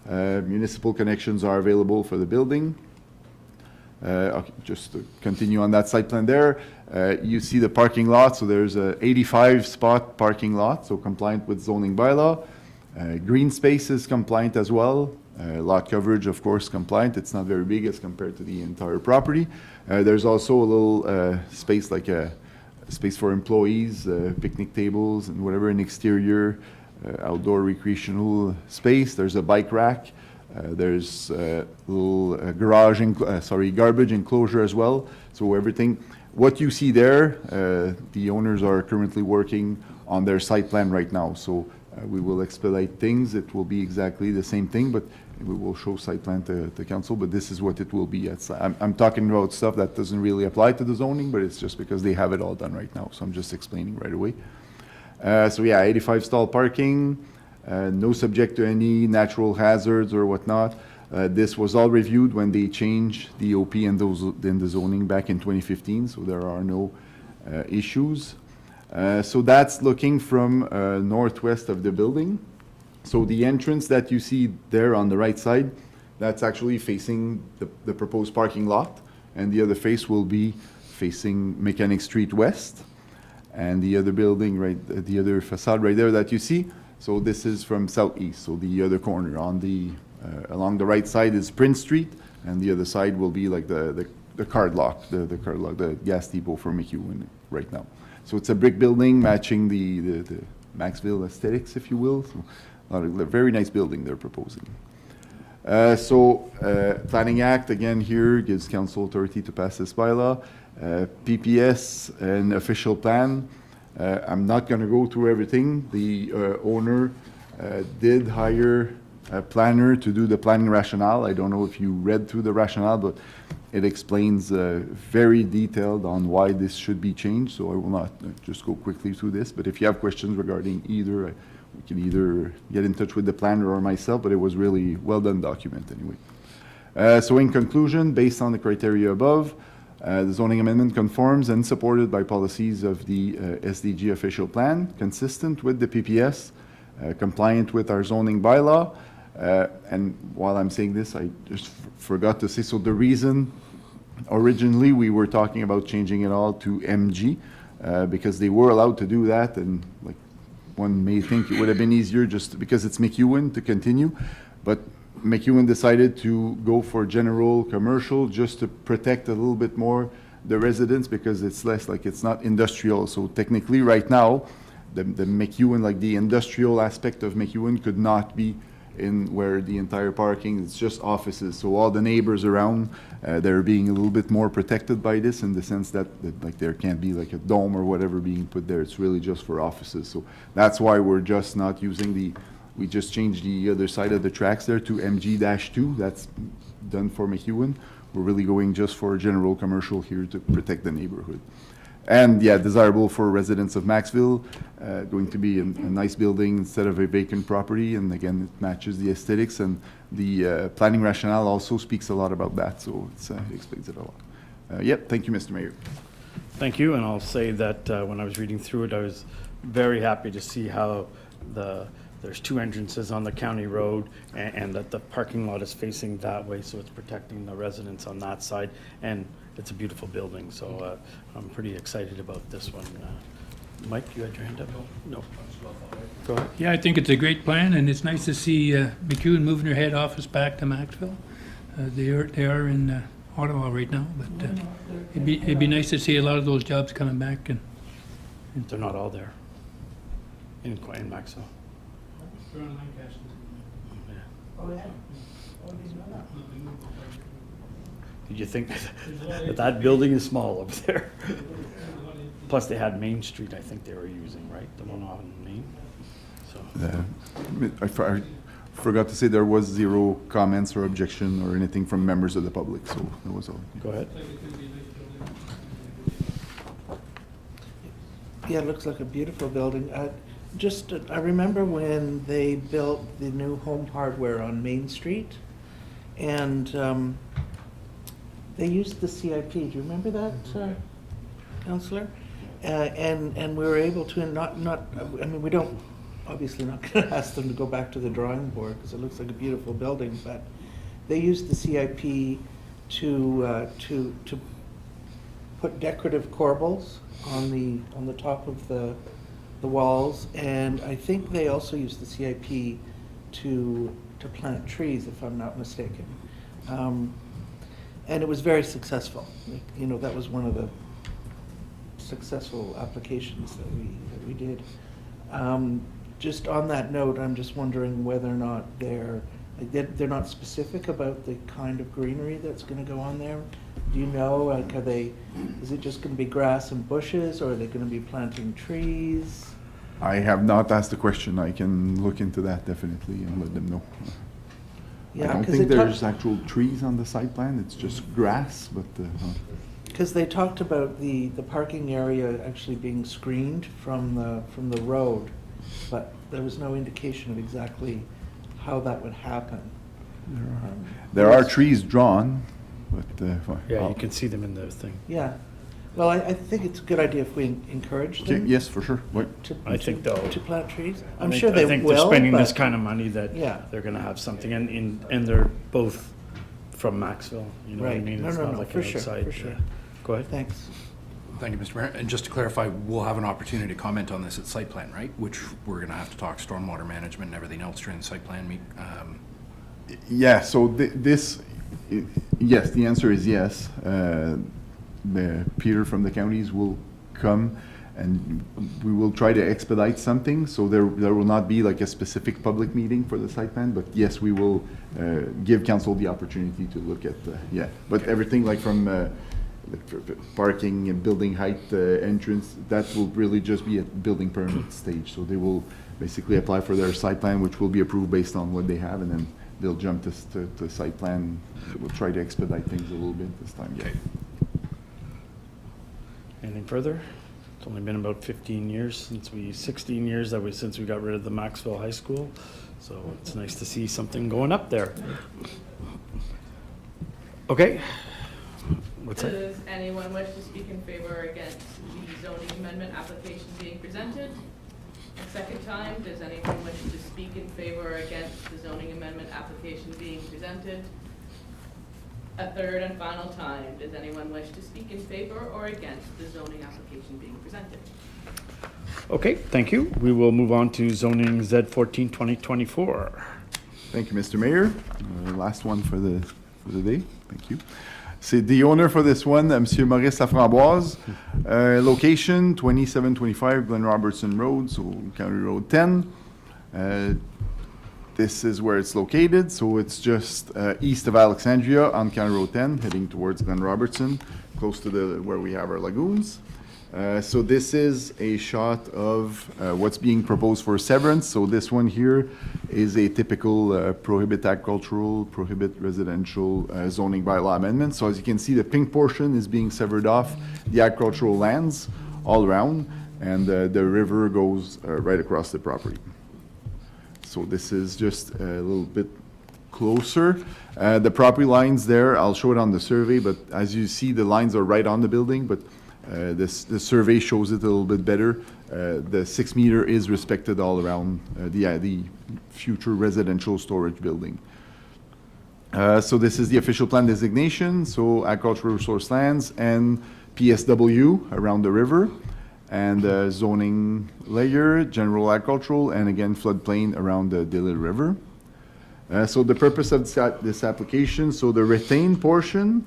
Municipal connections are available for the building. Okay, just to continue on that site plan there, you see the parking lot, so there's a 85 spot parking lot, so compliant with zoning bylaw. Green space is compliant as well. Lot coverage, of course, compliant. It's not very big as compared to the entire property. There's also a little space, like a space for employees, picnic tables and whatever, an exterior outdoor recreational space. There's a bike rack. There's a little garbage enclosure as well. So everything, what you see there, the owners are currently working on their site plan right now. So we will expedite things. It will be exactly the same thing, but we will show site plan to council, but this is what it will be. I'm talking about stuff that doesn't really apply to the zoning, but it's just because they have it all done right now. So I'm just explaining right away. So yeah, 85 stall parking, no subject to any natural hazards or whatnot. This was all reviewed when they changed the OP and the zoning back in 2015, so there are no issues. So that's looking from northwest of the building. So the entrance that you see there on the right side, that's actually facing the proposed parking lot, and the other face will be facing Mechanic Street West. And the other building, the other facade right there that you see, so this is from southeast, so the other corner on the along the right side is Prince Street, and the other side will be like the card lock, the gas depot for McEwen right now. So it's a brick building matching the Maxville aesthetics, if you will. So a very nice building they're proposing. Planning Act, again here, gives council authority to pass this bylaw. PPS and official plan. I'm not going to go through everything. The owner did hire a planner to do the planning rationale. I don't know if you read through the rationale, but it explains very detailed on why this should be changed, so I will not just go quickly through this. But if you have questions regarding either, we can either get in touch with the planner or myself, but it was really well done document anyway. So in conclusion, based on the criteria above, the zoning amendment conforms and supported by policies of the SDG official plan, consistent with the PPS, compliant with our zoning bylaw, And while I'm saying this, I just forgot to say, so the reason originally we were talking about changing it all to MG, because they were allowed to do that, and like one may think it would have been easier just because it's McEwen to continue, but McEwen decided to go for general commercial just to protect a little bit more the residents, because it's less like, it's not industrial. So technically right now, the McEwen, like the industrial aspect of McEwen could not be in where the entire parking, it's just offices. So all the neighbors around, they're being a little bit more protected by this, in the sense that like there can't be like a dome or whatever being put there. It's really just for offices. So that's why we're just not using we just changed the other side of the tracks there to MG-2. That's done for McEwen. We're really going just for general commercial here to protect the neighborhood. And yeah, desirable for residents of Maxville, going to be a nice building instead of a vacant property. And again, it matches the aesthetics, and the planning rationale also speaks a lot about that. So it explains it a lot. Yep, thank you, Mr. Mayor. Thank you, and I'll say that when I was reading through it, I was very happy to see how there's two entrances on the county road, and that the parking lot is facing that way, so it's protecting the residents on that side, and it's a beautiful building, so I'm pretty excited about this one. Mike, you had your hand up? No. Go ahead. Yeah, I think it's a great plan, and it's nice to see McEwen moving their head office back to Maxville. They are in Ottawa right now, but it'd be nice to see a lot of those jobs coming back. And They're not all there in Maxville. they're on Lancaster. Did you think that building is small over there? Plus, they had Main Street, I think they were using, right? The one on Main? So, I forgot to say there was zero comments or objection or anything from members of the public, so that was all. go ahead. Yeah, it looks like a beautiful building. I remember when they built the new Home Hardware on Main Street, and they used the CIP. Do you remember that, Councillor? And we were able to I mean, we don't, obviously not going to ask them to go back to the drawing board, because it looks like a beautiful building, but they used the CIP to put decorative corbels on the top of the walls, and I think they also used the CIP to plant trees, if I'm not mistaken. And it was very successful. You know, that was one of the successful applications that we did. Just on that note, I'm just wondering whether or not they're not specific about the kind of greenery that's going to go on there. Do you know, like, is it just going to be grass and bushes, or are they going to be planting trees? I have not asked the question. I can look into that definitely and let them know. Yeah, I don't 'cause think it there's actual trees on the site plan. It's just grass, but Because they talked about the parking area actually being screened from the road, but there was no indication of exactly how that would happen. there are trees drawn, but Yeah, you can see them in the thing. Yeah. Well, I think it's a good idea if we encourage okay, them yes, for sure. What? I think they'll- to plant trees. I I'm think- sure they will, I think they're spending this but- kind of money that Yeah. they're gonna have something, and they're both from Maxville, you know what I Right. mean? No, It's no, not no, like for an sure, outside, for sure. Go ahead. Thanks. Thank you, Mr. Mayor. And just to clarify, we'll have an opportunity to comment on this at site plan, right? Which we're going to have to talk stormwater management and everything else during the site plan meet. Yeah, so yes, the answer is yes. Peter from the counties will come, and we will try to expedite something, so there will not be like a specific public meeting for the site plan, but yes, we will give council the opportunity to look at, but everything like from parking and building height, entrance, that will really just be at building permit stage, so they will basically apply for their site plan, which will be approved based on what they have, and then they'll jump to site plan. We'll try to expedite things a little bit this time. Yeah. Anything further? It's only been about 16 years since we got rid of the Maxville High School, so it's nice to see something going up there. Okay. What's that? Does anyone wish to speak in favor or against the zoning amendment application being presented? A second time, does anyone wish to speak in favor or against the zoning amendment application being presented? A third and final time, does anyone wish to speak in favor or against the zoning application being presented? Okay, thank you. We will move on to zoning Z14 2024. Thank you, Mr. Mayor. Last one for the day. Thank you. C'est the owner for this one, Monsieur Maurice Laframboise. Location 2725 Glen Robertson Road, so County Road 10. This is where it's located, so it's just east of Alexandria on County Road 10, heading towards Glen Robertson, close to where we have our lagoons. So this is a shot of what's being proposed for severance. So this one here is a typical prohibit agricultural, prohibit residential zoning bylaw amendment. So as you can see, the pink portion is being severed off the agricultural lands all around, and the river goes right across the property. So this is just a little bit closer. The property lines there, I'll show it on the survey, but as you see, the lines are right on the building, but the survey shows it a little bit better. The 6 meter is respected all around the future residential storage building. So this is the official plan designation, so agricultural resource lands and PSW around the river, and zoning layer, general agricultural, and again floodplain around the Little River. So the purpose of this application, so the retained portion,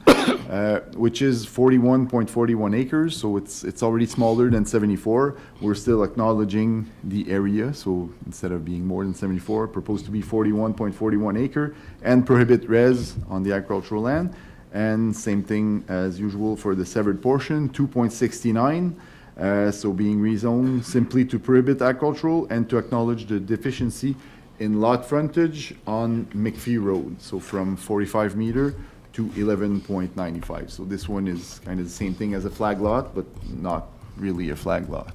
which is 41.41 acres, so it's already smaller than 74. We're still acknowledging the area, so instead of being more than 74, proposed to be 41.41 acre, and prohibit res on the agricultural land. And same thing as usual for the severed portion, 2.69. So being rezoned simply to prohibit agricultural and to acknowledge the deficiency in lot frontage on McPhee Road, so from 45 meter to 11.95. So this one is kind of the same thing as a flag lot, but not really a flag lot.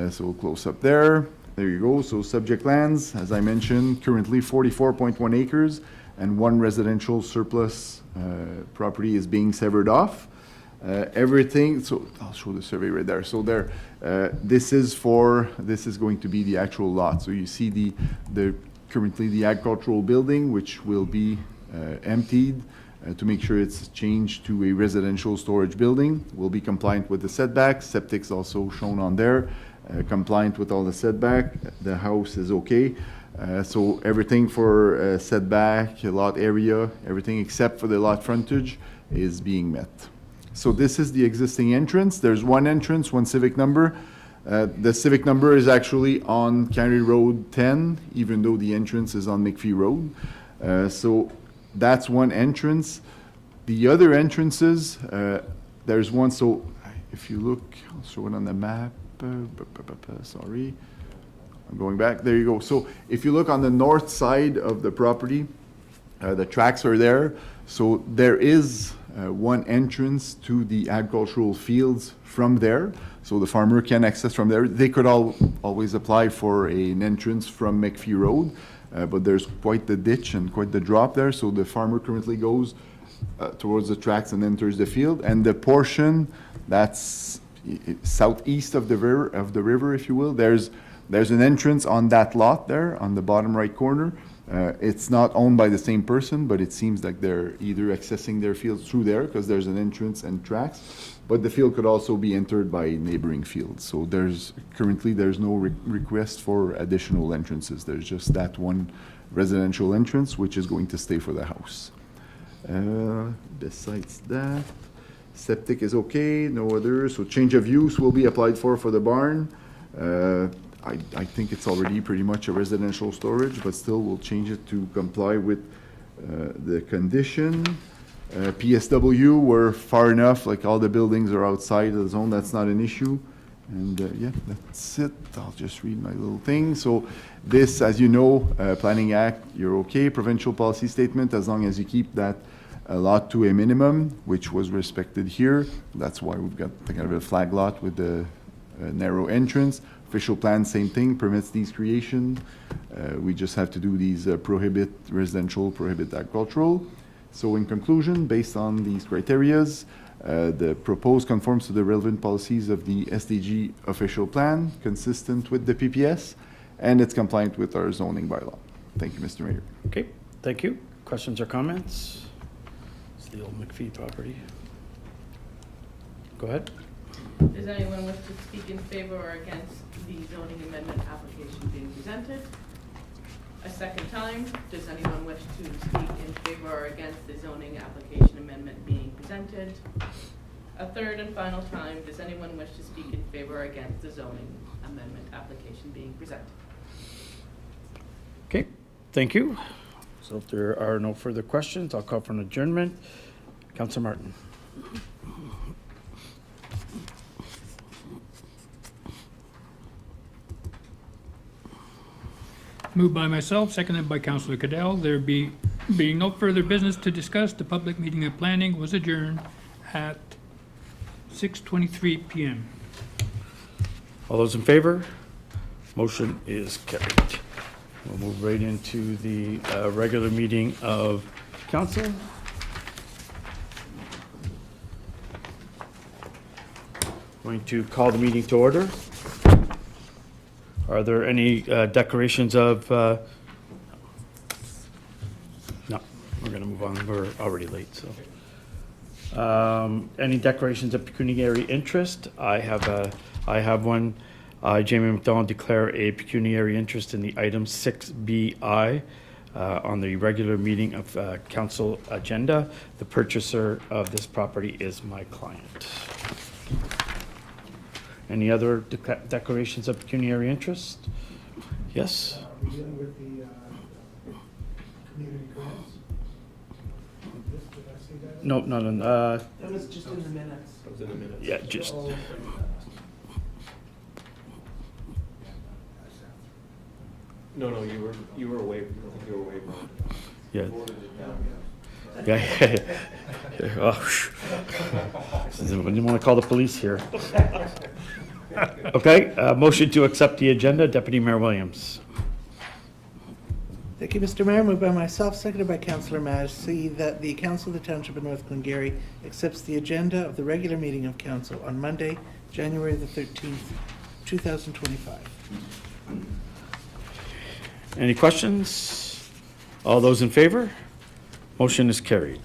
So we'll close up there. There you go. So subject lands, as I mentioned, currently 44.1 acres, and one residential surplus property is being severed off. Everything, so I'll show the survey right there. So there, this is going to be the actual lot. So you see currently the agricultural building, which will be emptied to make sure it's changed to a residential storage building. Will be compliant with the setbacks. Septic's also shown on there, compliant with all the setback. The house is okay. So everything for setback, lot area, everything except for the lot frontage is being met. So this is the existing entrance. There's one entrance, one civic number. The civic number is actually on County Road 10, even though the entrance is on McPhee Road. So that's one entrance. The other entrances, there's one, so if you look, I'll show it on the map. Sorry, I'm going back. There you go. So if you look on the north side of the property, the tracks are there. So there is one entrance to the agricultural fields from there, so the farmer can access from there. They could always apply for an entrance from McPhee Road, but there's quite the ditch and quite the drop there, so the farmer currently goes towards the tracks and enters the field. And the portion that's southeast of the river, if you will, there's an entrance on that lot there on the bottom right corner. It's not owned by the same person, but it seems like they're either accessing their fields through there because there's an entrance and tracks, but the field could also be entered by neighboring fields. So currently there's no request for additional entrances. There's just that one residential entrance, which is going to stay for the house. Besides that, septic is okay, no other. So change of use will be applied for the barn. I think it's already pretty much a residential storage, but still we'll change it to comply with the condition. PSW, we're far enough, like all the buildings are outside of the zone, that's not an issue. And yeah, that's it. I'll just read my little thing. So this, as you know, Planning Act, you're okay. Provincial policy statement, as long as you keep that lot to a minimum, which was respected here. That's why we've got kind of a flag lot with the narrow entrance. Official plan, same thing, permits these creation. We just have to do these prohibit residential, prohibit agricultural. So in conclusion, based on these criterias, The proposed conforms to the relevant policies of the SDG official plan, consistent with the PPS, and it's compliant with our zoning bylaw. Thank you, Mr. Mayor. Okay, thank you. Questions or comments? It's the old McPhee property. Go ahead. Does anyone wish to speak in favor or against the zoning amendment application being presented? A second time, does anyone wish to speak in favor or against the zoning application amendment being presented? A third and final time, does anyone wish to speak in favor or against the zoning amendment application being presented? Okay, thank you. So if there are no further questions, I'll call for an adjournment. Councillor Martin. Moved by myself, seconded by Councillor Cadell. There being no further business to discuss, the public meeting of planning was adjourned at 6:23 p.m. All those in favor? Motion is carried. We'll move right into the regular meeting of council. Going to call the meeting to order. Are there any declarations of, no, we're going to move on. We're already late, so. Any declarations of pecuniary interest? I have one. I, Jamie McDonald, declare a pecuniary interest in the item 6BI on the regular meeting of council agenda. The purchaser of this property is my client. Any other declarations of pecuniary interest? Yes? Are we dealing with the community grants? Did I see that? No, not in, That was just in the minutes. yeah, just, No, you were away, I think you were away. yeah. Yeah. Oh, didn't want to call the police here. Okay, motion to accept the agenda, Deputy Mayor Williams. Thank you, Mr. Mayor. Moved by myself, seconded by Councillor Massey, that the Council of the Township of North Glengarry accepts the agenda of the regular meeting of council on Monday, January the 13th, 2025. Any questions? All those in favor? Motion is carried.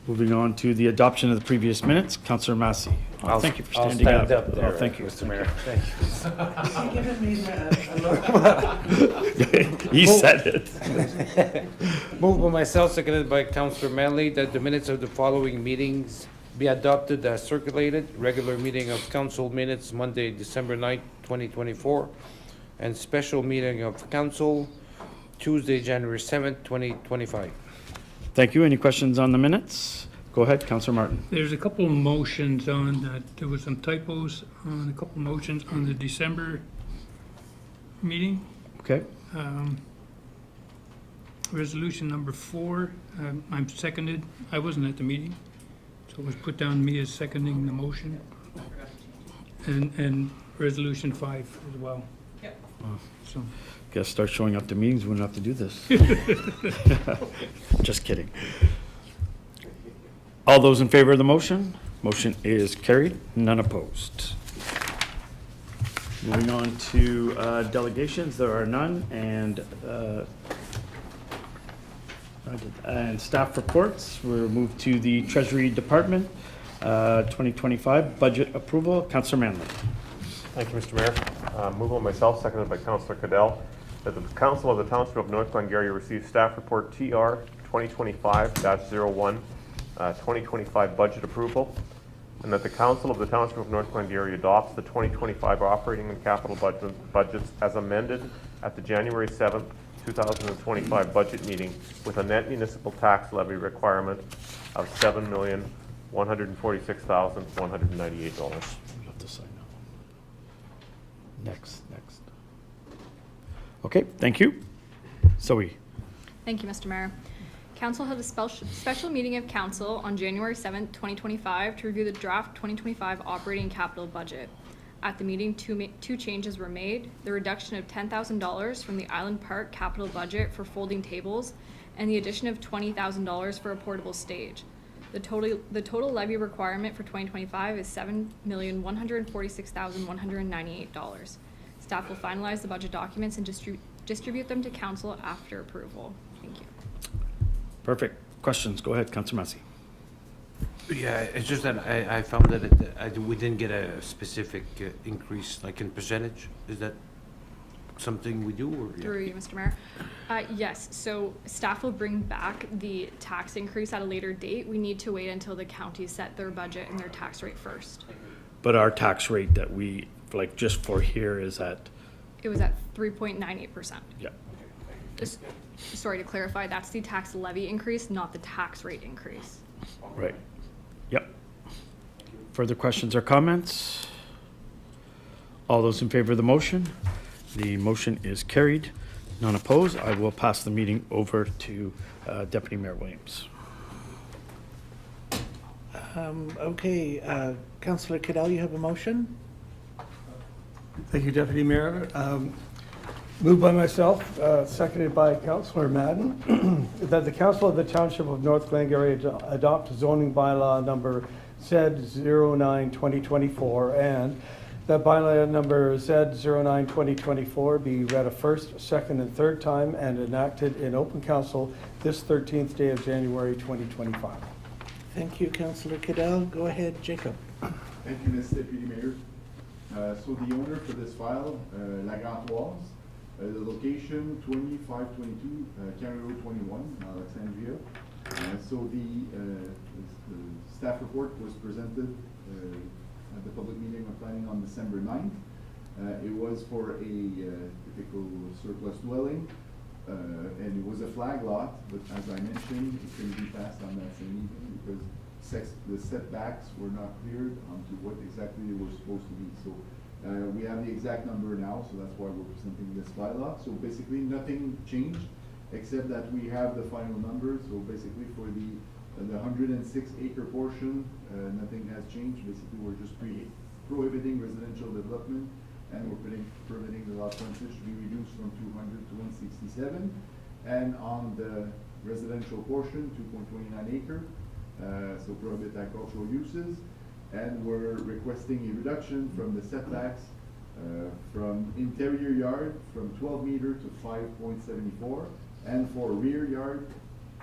Moving on to the adoption of the previous minutes, Councillor Massey. Oh, thank you for I'll standing up. stand there, Oh, thank you. Mr. Mayor. Thank you. Is he giving me the He said it. Moved by myself, seconded by Councillor Manley, that the minutes of the following meetings be adopted as circulated. Regular meeting of council minutes, Monday, December 9th, 2024, and special meeting of council, Tuesday, January 7th, 2025. Thank you. Any questions on the minutes? Go ahead, Councillor Martin. There's a couple of motions on that. There was some typos on a couple of motions on the December meeting. Okay. Resolution number 4, I'm seconded. I wasn't at the meeting, so it was put down me as seconding the motion. And resolution 5 as well. Yep. So, Guess start showing up to meetings, we wouldn't have to do this. Just kidding. All those in favor of the motion? Motion is carried, none opposed. Moving on to delegations, there are none, and staff reports. We'll move to the Treasury Department, 2025 budget approval. Councillor Manley. Thank you, Mr. Mayor. Move on myself, seconded by Councillor Cadell, that the Council of the Township of North Glengarry receive staff report TR 2025-01, 2025 budget approval, and that the Council of the Township of North Glengarry adopts the 2025 operating and capital budgets as amended at the January 7th, 2025 budget meeting with a net municipal tax levy requirement of $7,146,198. We'll have to sign now. Next. Okay, thank you. Zoe. Thank you, Mr. Mayor. Council held a special meeting of council on January 7th, 2025 to review the draft 2025 operating capital budget. At the meeting, two changes were made: the reduction of $10,000 from the Island Park capital budget for folding tables and the addition of $20,000 for a portable stage. The total levy requirement for 2025 is $7,146,198. Staff will finalize the budget documents and distribute them to council after approval. Thank you. Perfect. Questions? Go ahead, Councilor Massey. Yeah, it's just that I found that we didn't get a specific increase, like in percentage. Is that something we do, or? Through you, Mr. Mayor. Yes, so staff will bring back the tax increase at a later date. We need to wait until the counties set their budget and their tax rate first. But our tax rate that we, like, just for here is at, It was at 3.98%. yeah. Sorry to clarify, that's the tax levy increase, not the tax rate increase. Right. Yep. Further questions or comments? All those in favor of the motion? The motion is carried. None opposed. I will pass the meeting over to Deputy Mayor Williams. Okay, Councillor Cadell, you have a motion? Thank you, Deputy Mayor. Moved by myself, seconded by Councillor Madden, that the Council of the Township of North Glengarry adopt zoning bylaw number Z09-2024, and that bylaw number Z09-2024 be read a first, second, and third time and enacted in open council this 13th day of January 2025. Thank you, Councillor Cadell. Go ahead, Jacob. Thank you, Mr. Deputy Mayor. So the owner for this file, La Gantoise, the location 2522 County Road 21, Alexandria. So the staff report was presented at the public meeting of planning on December 9th. It was for a typical surplus dwelling, and it was a flag lot, but as I mentioned, it couldn't be passed on that same evening because the setbacks were not cleared onto what exactly they were supposed to be. So we have the exact number now, so that's why we're presenting this bylaw. So basically, nothing changed except that we have the final numbers. So basically, for the 106-acre portion, nothing has changed. Basically, we're just prohibiting residential development, and we're permitting the lot frontage to be reduced from 200 to 167. And on the residential portion, 2.29 acre, so prohibit agricultural uses. And we're requesting a reduction from the setbacks from interior yard from 12 meter to 5.74, and for rear yard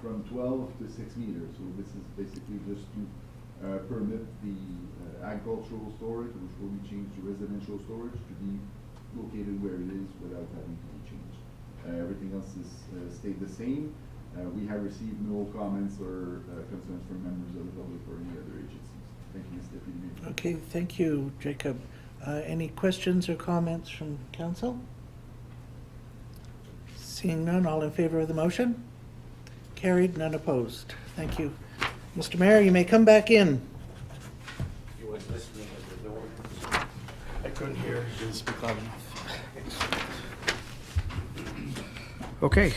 from 12 to 6 meters. So this is basically just to permit the agricultural storage, which will be changed to residential storage, to be located where it is without having to be changed. Everything else is stayed the same. We have received no comments or concerns from members of the public or any other agencies. Thank you, Mr. Deputy Mayor. Okay, thank you, Jacob. Any questions or comments from council? Seeing none, all in favor of the motion? Carried, none opposed. Thank you. Mr. Mayor, you may come back in. You was listening at the door. I couldn't hear. Didn't speak loud enough. Okay.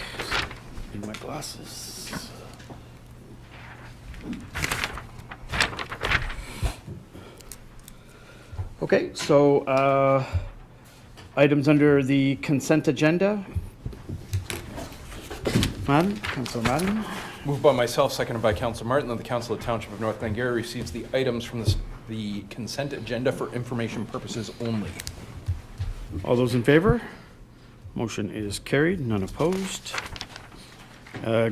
Need my glasses. Okay, so items under the consent agenda. Madam, Councilor Madden. Moved by myself, seconded by Councilor Martin, that the Council of Township of North Glengarry receives the items from the consent agenda for information purposes only. All those in favor? Motion is carried, none opposed.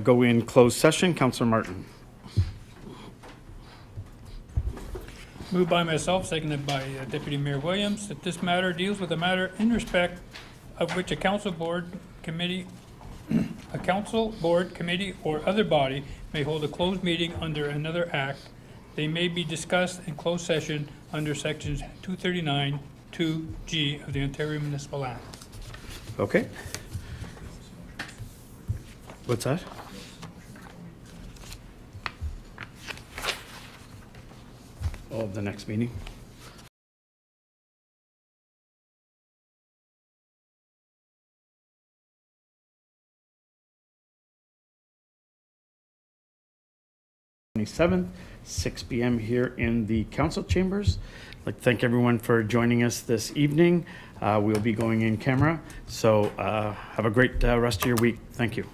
Go in closed session. Councilor Martin. Moved by myself, seconded by Deputy Mayor Williams, that this matter deals with a matter in respect of which a council board committee, or other body may hold a closed meeting under another act. They may be discussed in closed session under sections 239, 2G of the Ontario Municipal Act. Okay. What's that? Oh, the next meeting? th, 6 p.m. here in the council chambers. I'd like to thank everyone for joining us this evening. We'll be going in camera, so have a great rest of your week. Thank you.